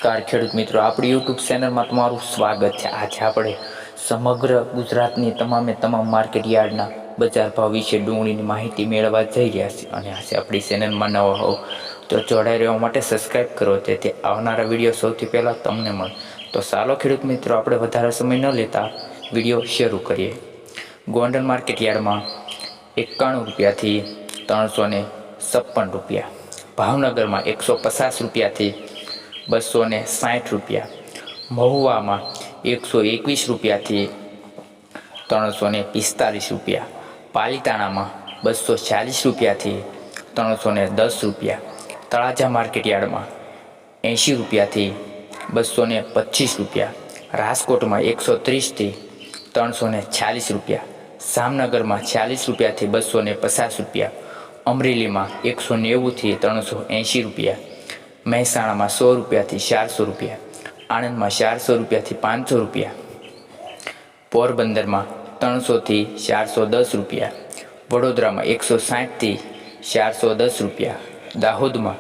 નમસ્કાર ખેડૂત મિત્રો, આપણી યુટ્યુબ ચેનલમાં તમારું સ્વાગત છે। આજે આપણે સમગ્ર ગુજરાતની તમામ માર્કેટ યાર્ડના બજાર ભાવ વિશે ડુંગળીની માહિતી મેળવવા જઈ રહ્યા છીએ। અને આજે આપણી ચેનલમાં નવા હો તો જોડાઈ રહેવા માટે સબસ્ક્રાઈબ કરો, તેથી આવનારા વિડીયો સૌથી પહેલાં તમને મળે। તો ચાલો ખેડૂત મિત્રો, આપણે વધારે સમય ન લેતા વિડીયો શરૂ કરીએ। ગોંડલ માર્કેટ યાર્ડમાં 91 રૂપિયાથી 356 રૂપિયા, ભાવનગરમાં 150 રૂપિયાથી 260 રૂપિયા, મહુવામાં 121 રૂપિયાથી 345 રૂપિયા, પાલિતાણામાં 240 રૂપિયાથી 310 રૂપિયા, તળાજા માર્કેટ યાર્ડમાં 80 રૂપિયાથી 225 રૂપિયા, રાજકોટમાં 130થી 346 રૂપિયા, જામનગરમાં 40 રૂપિયાથી 250 રૂપિયા, અમરેલીમાં 190થી 380 રૂપિયા, મહેસાણામાં 100 રૂપિયાથી 400 રૂપિયા, આણંદમાં 400 રૂપિયાથી 500 રૂપિયા, પોરબંદરમાં 300થી 410 રૂપિયા, વડોદરામાં 160થી 410 રૂપિયા, દાહોદમાં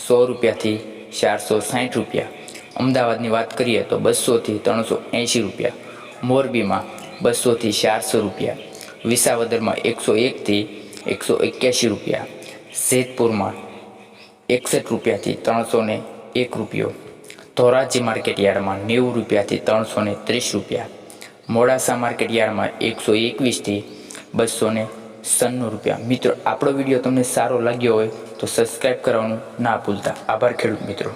100 રૂપિયાથી 460 રૂપિયા, અમદાવાદની વાત કરીએ તો 200થી 380 રૂપિયા, મોરબીમાં 200થી 400 રૂપિયા, વિસાવદરમાં 101થી 181 રૂપિયા, જેતપુરમાં 61 રૂપિયાથી 301 રૂપિયો, ધોરાજી માર્કેટ યાર્ડમાં 90 રૂપિયાથી 330 રૂપિયા, મોડાસા માર્કેટ યાર્ડમાં 121થી 296 રૂપિયા। મિત્રો, આપણો વિડીયો તમને સારો લાગ્યો હોય તો સબસ્ક્રાઈબ કરવાનું ના ભૂલતા। આભાર ખેડૂત મિત્રો।